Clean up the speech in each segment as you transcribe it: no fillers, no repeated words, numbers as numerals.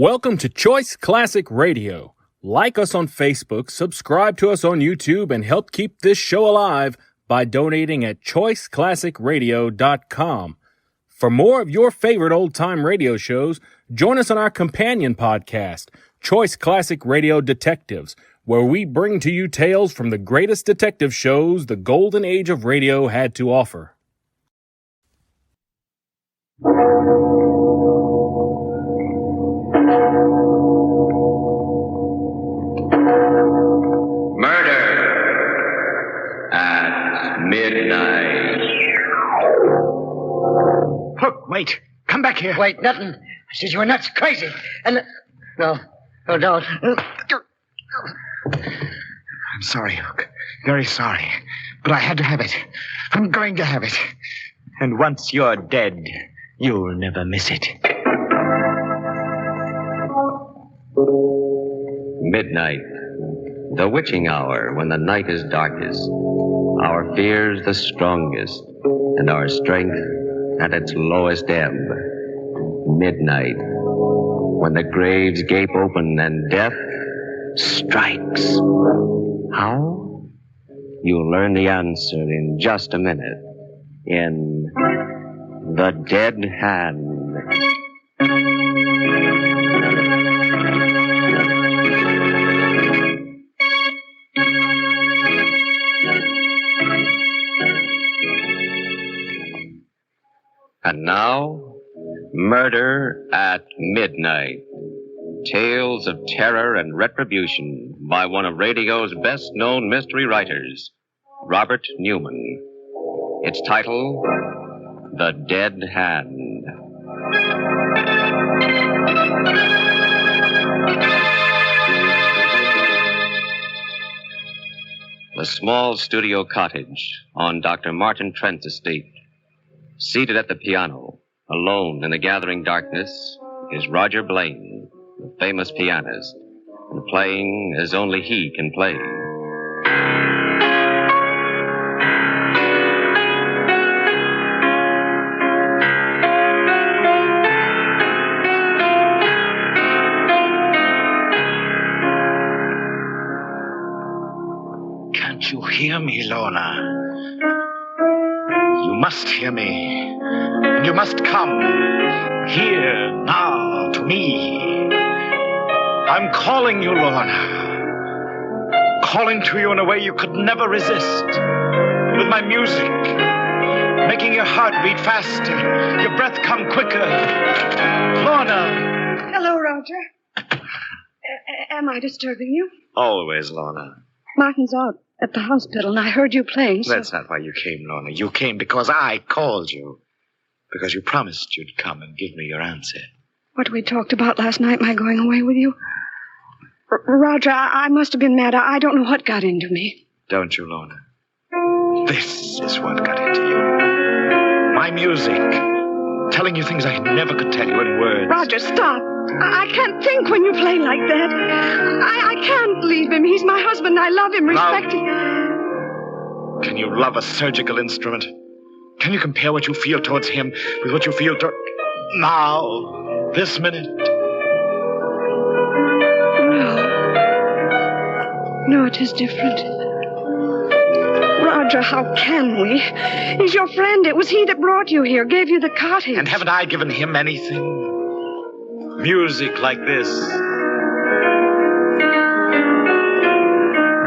Welcome to Choice Classic Radio. Like us on Facebook, subscribe to us on YouTube, and help keep this show alive by donating at choiceclassicradio.com. For more of your favorite old-time radio shows, join us on our companion podcast, Choice Classic Radio Detectives, where we bring to you tales from the greatest detective shows the golden age of radio had to offer. Murder at midnight. Hook, wait. Come back here. Wait, nothing. I said you were nuts, crazy. And... No, don't. I'm sorry, Hook. Very sorry. But I had to have it. I'm going to have it. And once you're dead, you'll never miss it. Midnight. The witching hour when the night is darkest. Our fears the strongest. And our strength at its lowest ebb. Midnight. When the graves gape open and death strikes. How? You'll learn the answer in just a minute. In The Dead Hand. And now, Murder at Midnight. Tales of terror and retribution by one of radio's best-known mystery writers, Robert Newman. Its title, The Dead Hand. The small studio cottage on Dr. Martin Trent's estate. Seated at the piano, alone in the gathering darkness, is Roger Blaine, the famous pianist, and playing as only he can play. Can't you hear me, Lorna? You must hear me. And you must come here now to me. I'm calling you, Lorna. Calling to you in a way you could never resist. With my music, making your heart beat faster, your breath come quicker. Lorna. Hello, Roger. Am I disturbing you? Always, Lorna. Martin's out at the hospital, and I heard you playing, so... That's not why you came, Lorna. You came because I called you. Because you promised you'd come and give me your answer. What we talked about last night, my going away with you? Roger, I must have been mad. I don't know what got into me. Don't you, Lorna? This is what got into you. My music. Telling you things I never could tell you in words. Roger, stop. I can't think when you play like that. I can't leave him. He's my husband. I love him, respect him. Can you love a surgical instrument? Can you compare what you feel towards him with what you feel now, this minute? No, it is different. Roger, how can we? He's your friend. It was he that brought you here, gave you the cottage. And haven't I given him anything? Music like this.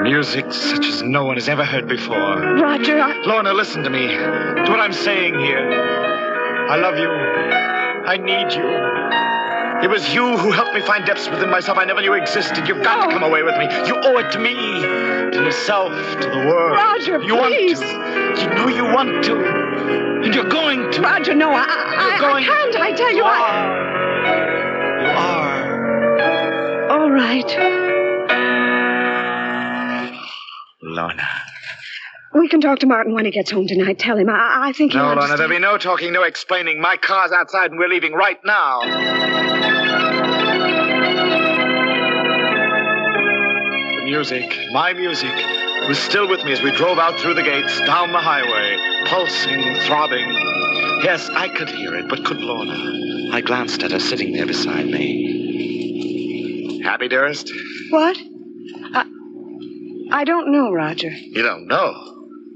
Music such as no one has ever heard before. Roger, Lorna, listen to me. To what I'm saying here. I love you. I need you. It was you who helped me find depths within myself I never knew existed. You've got to come away with me. You owe it to me. To yourself, to the world. Roger, you please. Want to. You know you want to. And you're going to. Roger, no, I can't. I tell you, You are. All right. Lorna. We can talk to Martin when he gets home tonight. Tell him. I think he'll No, Lorna, understand. there'll be no talking, no explaining. My car's outside and we're leaving right now. The music, my music, was still with me as we drove out through the gates, down the highway, pulsing, throbbing. Yes, I could hear it, but could Lorna? I glanced at her sitting there beside me. Happy, dearest? What? I don't know, Roger. You don't know?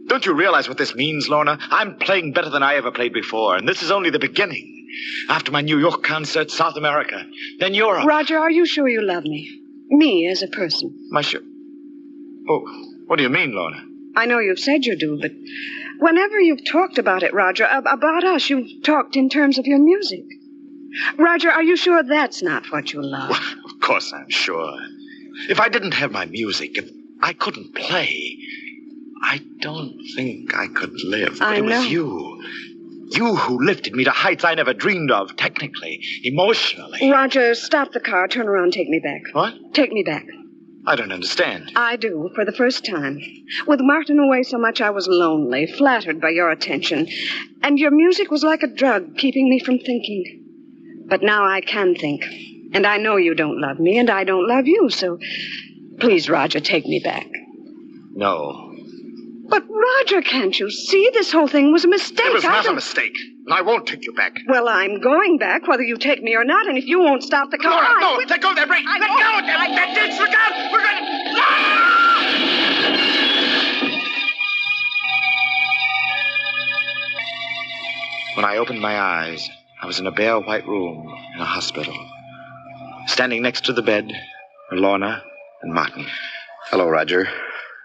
Don't you realize what this means, Lorna? I'm playing better than I ever played before, and this is only the beginning. After my New York concert, South America, then Europe. Roger, are you sure you love me? Me as a person? My sure... Oh, what do you mean, Lorna? I know you've said you do, but whenever you've talked about it, Roger, about us, you've talked in terms of your music. Roger, are you sure that's not what you love? Well, of course I'm sure. If I didn't have my music, if I couldn't play, I don't think I could live. But I it was know. you. You who lifted me to heights I never dreamed of, technically, emotionally. Roger, stop the car, turn around, take me back. What? Take me back. I don't understand. I do, for the first time. With Martin away so much, I was lonely, flattered by your attention. And your music was like a drug, keeping me from thinking. But now I can think. And I know you don't love me, and I don't love you, so please, Roger, take me back. No. But, Roger, can't you see? This whole thing was a mistake. It was not a don't- mistake, and I won't take you back. Well, I'm going back, whether you take me or not, and if you won't stop the car... No, let go of that brake. Let go of that ditch. Look out. We're going to... When I opened my eyes, I was in a bare white room in a hospital. Standing next to the bed were Lorna and Martin. Hello, Roger.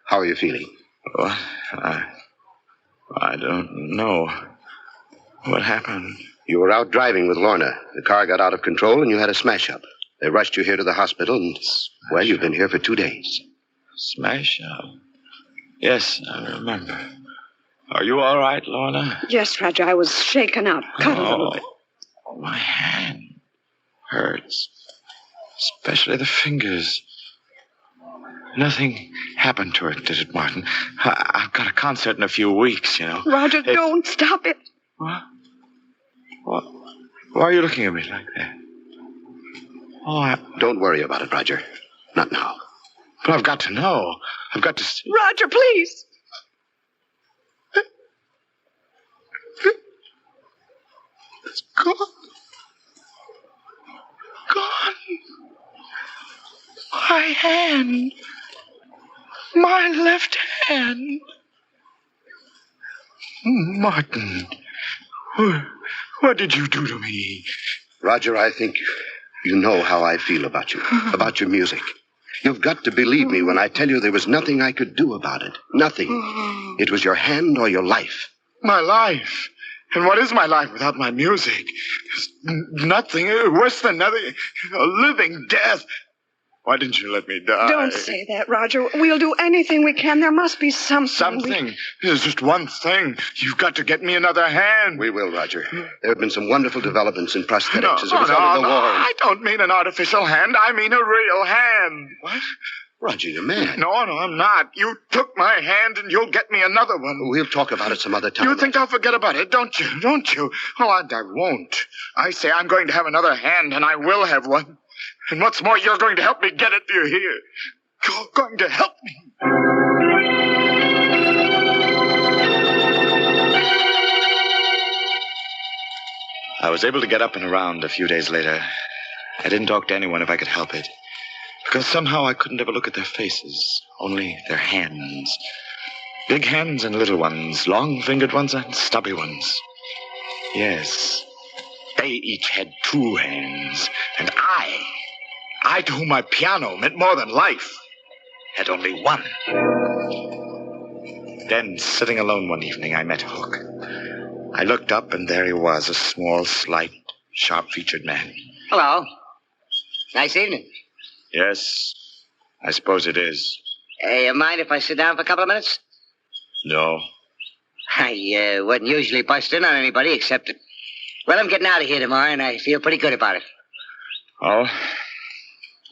How are you feeling? What? I don't know. What happened? You were out driving with Lorna. The car got out of control and you had a smash-up. They rushed you here to the hospital and, well, you've been here for 2 days. Smash up? Yes, I remember. Are you all right, Lorna? Yes, Roger, I was shaken up, cut a little bit. My hand hurts. Especially the fingers. Nothing happened to it, did it, Martin? I've got a concert in a few weeks, you know. Roger, don't stop it. What? Why are you looking at me like that? Oh, Don't worry about it, Roger. Not now. but I've got to know. I've got to see. Roger, please. It's gone. Gone. My hand. My left hand. Martin. What did you do to me? Roger, I think you know how I feel about you, about your music. You've got to believe me when I tell you there was nothing I could do about it. Nothing. It was your hand or your life. My life. And what is my life without my music? Nothing. Worse than nothing. A living death. Why didn't you let me die? Don't say that, Roger. We'll do anything we can. There must be something. Something. There's just one thing. You've got to get me another hand. We will, Roger. There have been some wonderful developments in prosthetics as a result of the war. I don't mean an artificial hand. I mean a real hand. What? Roger, you're mad. No, I'm not. You took my hand and you'll get me another one. We'll talk about it some other time. You think I'll forget about it, don't you? Don't you? Oh, I won't. I say I'm going to have another hand, and I will have one. And what's more, you're going to help me get it, do you hear? You're going to help me. I was able to get up and around a few days later. I didn't talk to anyone if I could help it. Because somehow I couldn't ever look at their faces, only their hands. Big hands and little ones, long-fingered ones and stubby ones. Yes, they each had 2 hands. And I to whom my piano meant more than life, had only 1. Then, sitting alone one evening, I met Hook. I looked up, and there he was, a small, slight, sharp-featured man. Hello. Nice evening. Yes, I suppose it is. You mind if I sit down for a couple of minutes? No. I wouldn't usually bust in on anybody except that... Well, I'm getting out of here tomorrow, and I feel pretty good about it. Oh?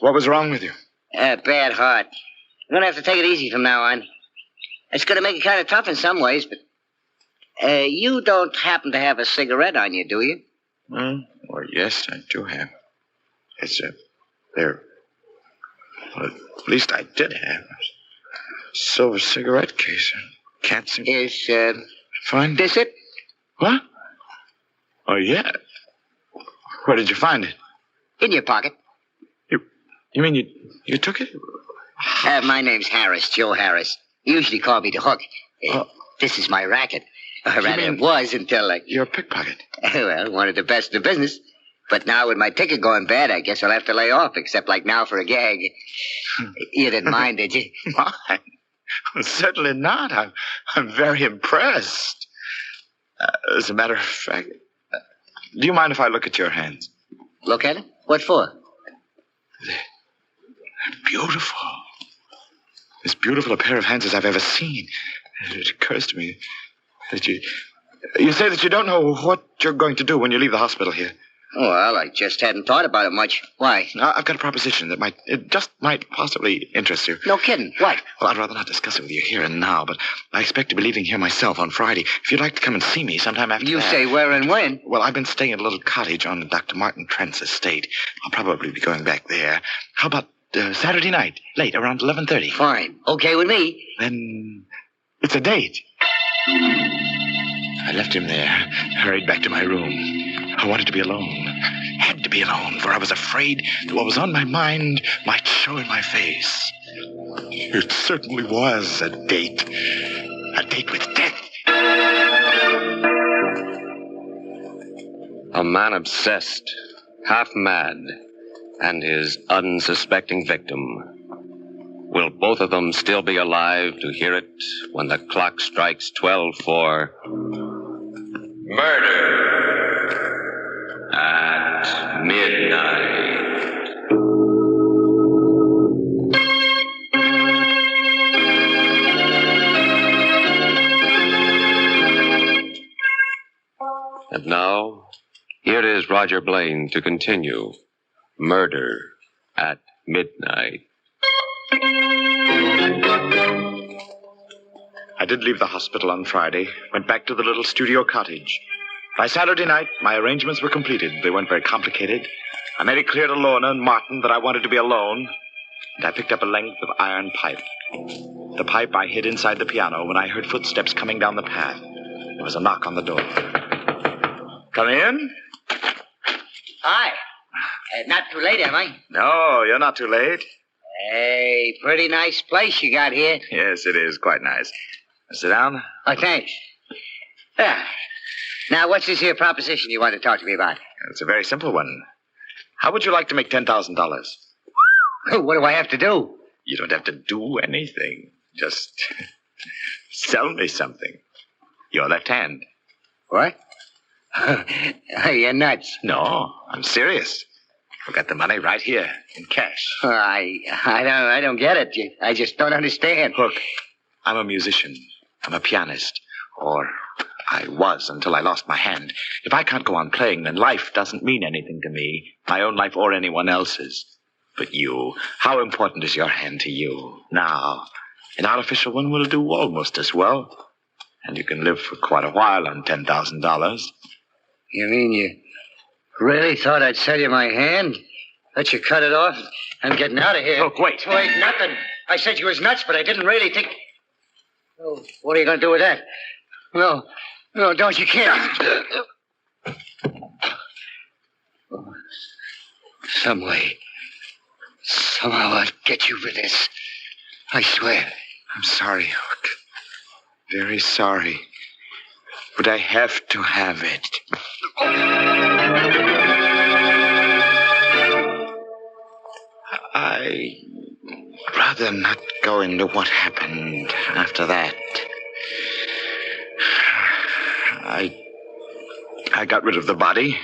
What was wrong with you? Bad heart. I'm going to have to take it easy from now on. It's going to make it kind of tough in some ways, but... you don't happen to have a cigarette on you, do you? Well, yes, I do have. It's there. Well, at least I did have a silver cigarette case. Can't seem... Is, Find this it? What? Oh, yeah. Where did you find it? In your pocket. You mean you took it? My name's Harris, Joe Harris. You usually call me the Hook. This is my racket. Or rather, it was until, You're a pickpocket. Well, one of the best in the business. But now with my ticket going bad, I guess I'll have to lay off, except like now for a gag. You didn't mind, did you? Mind? Well, certainly not. I'm very impressed. As a matter of fact, do you mind if I look at your hands? Look at it? What for? They're beautiful. As beautiful a pair of hands as I've ever seen. It occurs to me that you say that you don't know what you're going to do when you leave the hospital here. Well, I just hadn't thought about it much. Why? I've got a proposition that might possibly interest you. No kidding. What? Well, I'd rather not discuss it with you here and now, but I expect to be leaving here myself on Friday. If you'd like to come and see me sometime after You that. say where and when? Well, I've been staying at a little cottage on Dr. Martin Trent's estate. I'll probably be going back there. How about Saturday night, late, around 11:30? Fine. Okay with me. Then it's a date. I left him there, hurried back to my room. I wanted to be alone. Had to be alone, for I was afraid that what was on my mind might show in my face. It certainly was a date. A date with death. A man obsessed, half mad, and his unsuspecting victim. Will both of them still be alive to hear it when the clock strikes 12 for murder at midnight? And now, here is Roger Blaine to continue Murder at Midnight. I did leave the hospital on Friday, went back to the little studio cottage. By Saturday night, my arrangements were completed. They weren't very complicated. I made it clear to Lorna and Martin that I wanted to be alone, and I picked up a length of iron pipe. The pipe I hid inside the piano when I heard footsteps coming down the path. There was a knock on the door. Come in? Hi. Not too late, am I? No, you're not too late. Hey, pretty nice place you got here. Yes, it is quite nice. Sit down. Oh, thanks. Now, what's this here proposition you want to talk to me about? It's a very simple one. How would you like to make $10,000? What do I have to do? You don't have to do anything. Just sell me something. Your left hand. What? You're nuts. No, I'm serious. I've got the money right here in cash. I don't get it. I just don't understand. Look, I'm a musician. I'm a pianist. Or I was until I lost my hand. If I can't go on playing, then life doesn't mean anything to me. My own life or anyone else's. But you, how important is your hand to you? Now, an artificial one will do almost as well. And you can live for quite a while on $10,000. You mean you really thought I'd sell you my hand? Let you cut it off? I'm getting out of here. Look, wait. Wait, nothing. I said you was nuts, but I didn't really think... Oh, what are you going to do with that? No, don't. You can't. Some way. Somehow I'll get you for this. I swear. I'm sorry, Hook. Very sorry. But I have to have it. I'd rather not go into what happened after that. I got rid of the body.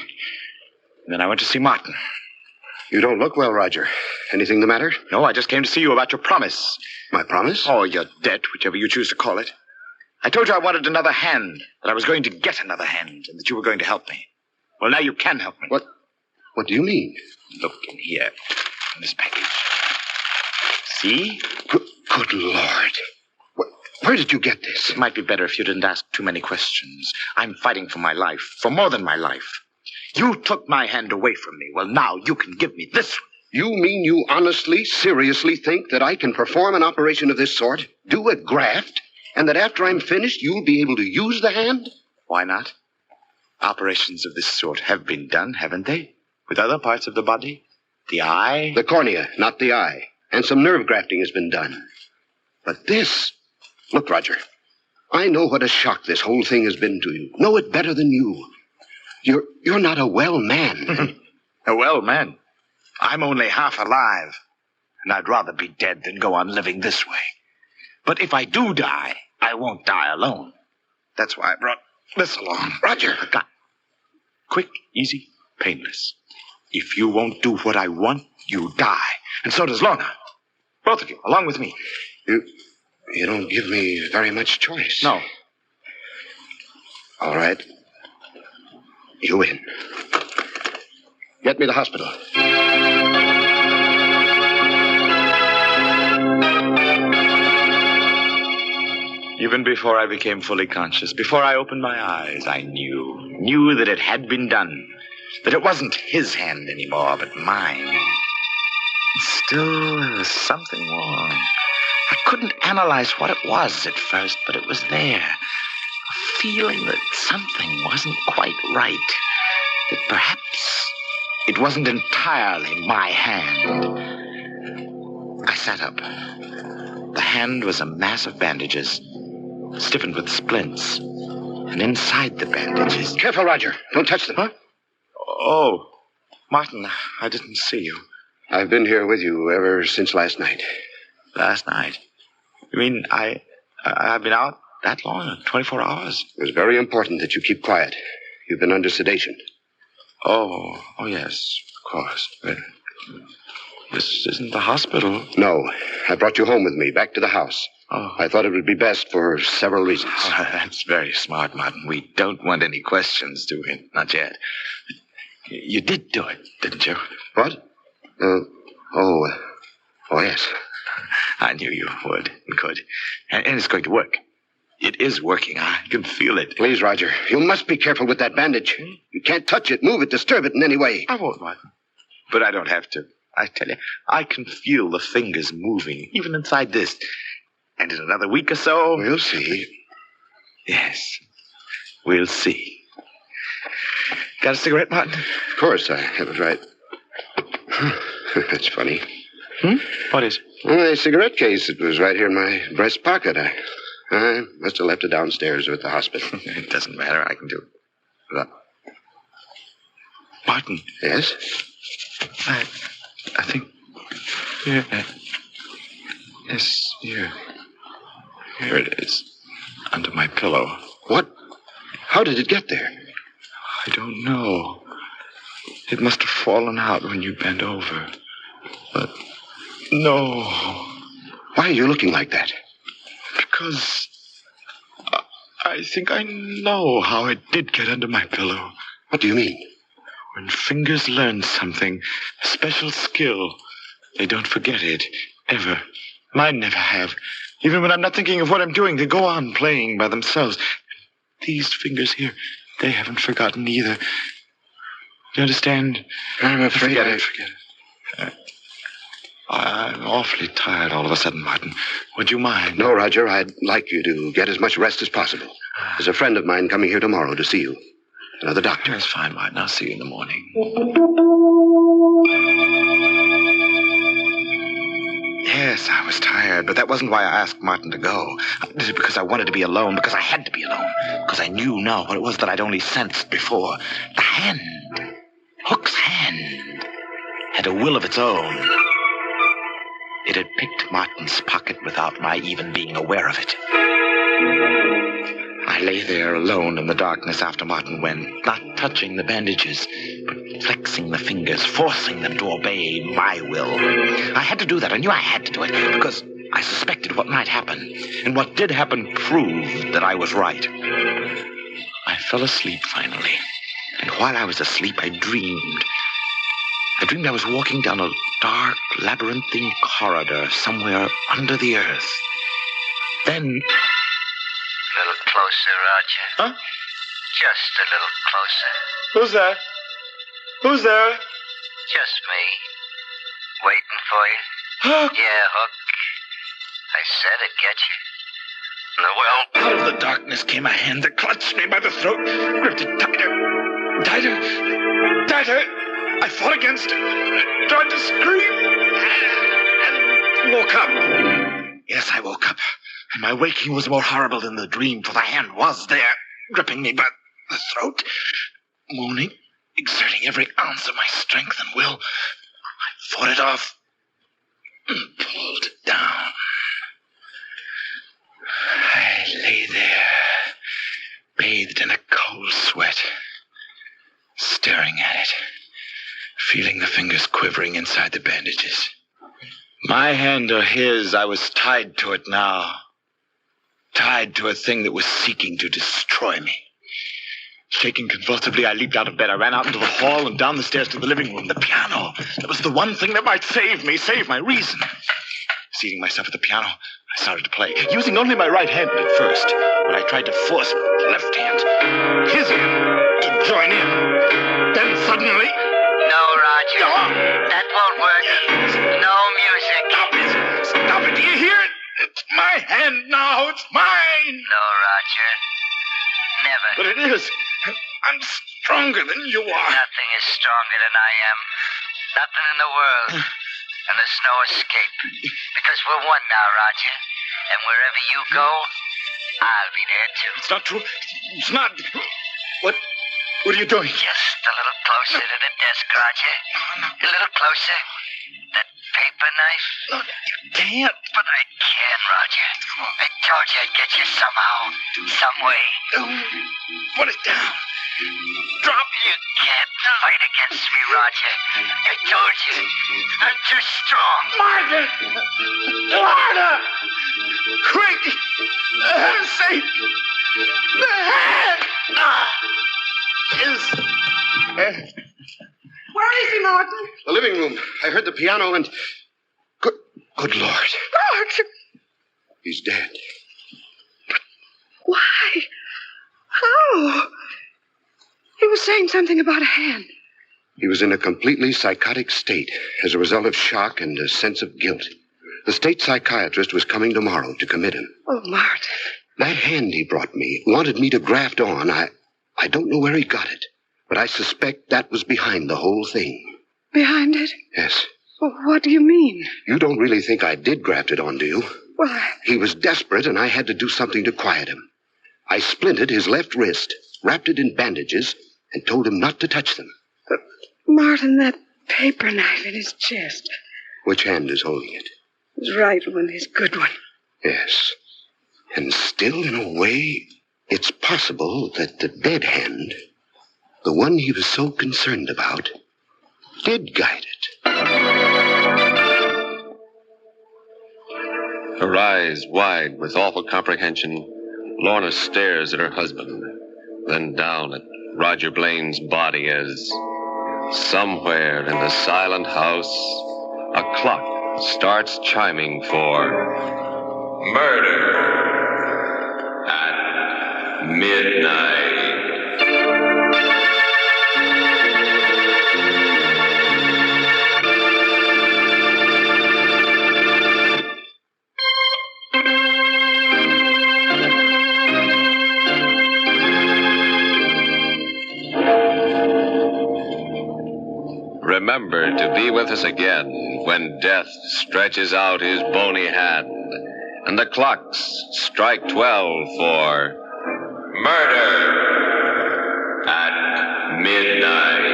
And then I went to see Martin. You don't look well, Roger. Anything the matter? No, I just came to see you about your promise. My promise? Or your debt, whichever you choose to call it. I told you I wanted another hand, that I was going to get another hand, and that you were going to help me. Well, now you can help me. What do you mean? Look in here, in this package. See? Good Lord. Where did you get this? It might be better if you didn't ask too many questions. I'm fighting for my life, for more than my life. You took my hand away from me. Well, now you can give me this one. You mean you honestly, seriously think that I can perform an operation of this sort, do a graft, and that after I'm finished, you'll be able to use the hand? Why not? Operations of this sort have been done, haven't they? With other parts of the body? The eye? The cornea, not the eye. And some nerve grafting has been done. But this... Look, Roger. I know what a shock this whole thing has been to you. Know it better than you. You're not a well man. A well man? I'm only half alive. And I'd rather be dead than go on living this way. But if I do die, I won't die alone. That's why I brought this along. Roger. Quick, easy, painless. If you won't do what I want, you die. And so does Lorna. Both of you, along with me. You don't give me very much choice. No. All right. You win. Get me to the hospital. Even before I became fully conscious, before I opened my eyes, I knew that it had been done. That it wasn't his hand anymore, but mine. Still, there was something wrong. I couldn't analyze what it was at first, but it was there. A feeling that something wasn't quite right. That perhaps it wasn't entirely my hand. I sat up. The hand was a mass of bandages, stiffened with splints. And inside the bandages... Careful, Roger. Don't touch them. Huh? Oh, Martin, I didn't see you. I've been here with you ever since last night. Last night? You mean I've been out that long? 24 hours? It was very important that you keep quiet. You've been under sedation. Oh, yes, of course. But this isn't the hospital. No, I brought you home with me, back to the house. Oh. I thought it would be best for several reasons. Oh, that's very smart, Martin. We don't want any questions, do we? Not yet. You did do it, didn't you? What? Oh, yes. I knew you would and could. And it's going to work. It is working. I can feel it. Please, Roger, you must be careful with that bandage. You can't touch it, move it, disturb it in any way. I won't, Martin. But I don't have to. I tell you, I can feel the fingers moving, even inside this. And in another week or so... We'll see. Yes, we'll see. Got a cigarette, Martin? Of course, I have it right. That's funny. What is? My cigarette case, it was right here in my breast pocket. I must have left it downstairs or at the hospital. It doesn't matter. I can do it. Martin. Yes? I think... Here. Yes, here. Here it is. Under my pillow. What? How did it get there? I don't know. It must have fallen out when you bent over. But... No. Why are you looking like that? Because... I think I know how it did get under my pillow. What do you mean? When fingers learn something, a special skill, they don't forget it, ever. Mine never have. Even when I'm not thinking of what I'm doing, they go on playing by themselves. These fingers here, they haven't forgotten either. You understand? I'm afraid Forget it. I'm awfully tired all of a sudden, Martin. Would you mind? No, Roger, I'd like you to get as much rest as possible. There's a friend of mine coming here tomorrow to see you. Another doctor. That's fine, Martin. I'll see you in the morning. Yes, I was tired, but that wasn't why I asked Martin to go. I did it because I wanted to be alone, because I had to be alone, because I knew now what it was that I'd only sensed before. The hand, Hook's hand, had a will of its own. It had picked Martin's pocket without my even being aware of it. I lay there alone in the darkness after Martin went, not touching the bandages, but flexing the fingers, forcing them to obey my will. I had to do that. I knew I had to do it because I suspected what might happen. And what did happen proved that I was right. I fell asleep finally. And while I was asleep, I dreamed. I was walking down a dark, labyrinthine corridor somewhere under the earth. Then... A little closer, Roger. Huh? Just a little closer. Who's there? Who's there? Just me. Waiting for you. Hook! Yeah, Hook. I said I'd get you. Well, Out of the darkness came a hand that clutched me by the throat, gripped it tighter, tighter, tighter. I fought against it, tried to scream, and woke up. Yes, I woke up. And my waking was more horrible than the dream, for the hand was there, gripping me by the throat, moaning, exerting every ounce of my strength and will. I fought it off and pulled it down. I lay there, bathed in a cold sweat, staring at it, feeling the fingers quivering inside the bandages. My hand or his, I was tied to it now. Tied to a thing that was seeking to destroy me. Shaking convulsively, I leaped out of bed. I ran out into the hall and down the stairs to the living room. The piano. That was the one thing that might save me, save my reason. Seating myself at the piano, I started to play, using only my right hand at first. But I tried to force my left hand, his hand, to join in. Then suddenly... No, Roger. No. That won't work. No music. Stop it! Stop it! Do you hear it? It's my hand now. It's mine. No, Roger. Never. But it is. I'm stronger than you are. Nothing is stronger than I am. Nothing in the world. And there's no escape. Because we're one now, Roger. And wherever you go, I'll be there too. It's not true. It's not. What are you doing? Just a little closer to the desk, Roger. A little closer. That paper knife. No, you can't. But I can, Roger. I told you I'd get you somehow. Some way. Put it down. Drop You can't fight against me, Roger. I told you. I'm too strong. Martha! Martha! Quick! The hand's safe! The hand! Where is he, Martin? The living room. I heard the piano and... Good Lord. Martin! He's dead. Why? How? He was saying something about a hand. He was in a completely psychotic state as a result of shock and a sense of guilt. The state psychiatrist was coming tomorrow to commit him. Oh, Martin. That hand he brought me wanted me to graft on. I don't know where he got it, but I suspect that was behind the whole thing. Behind it? Yes. Well, what do you mean? You don't really think I did graft it on, do you? Well, He was desperate, and I had to do something to quiet him. I splinted his left wrist, wrapped it in bandages, and told him not to touch them. Martin, that paper knife in his chest. Which hand is holding it? His right one, his good one. Yes. And still, in a way, it's possible that the dead hand, the one he was so concerned about, did guide it. Her eyes wide with awful comprehension, Lorna stares at her husband, then down at Roger Blaine's body as, somewhere in the silent house, a clock starts chiming for murder at midnight. Remember to be with us again when death stretches out his bony hand and the clocks strike 12 for murder at midnight.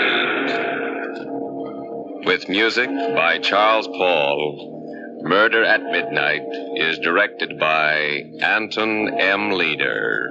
With music by Charles Paul, Murder at Midnight is directed by Anton M. Leader.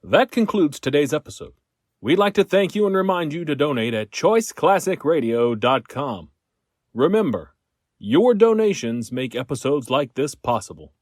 That concludes today's episode. We'd like to thank you and remind you to donate at choiceclassicradio.com. Remember, your donations make episodes like this possible.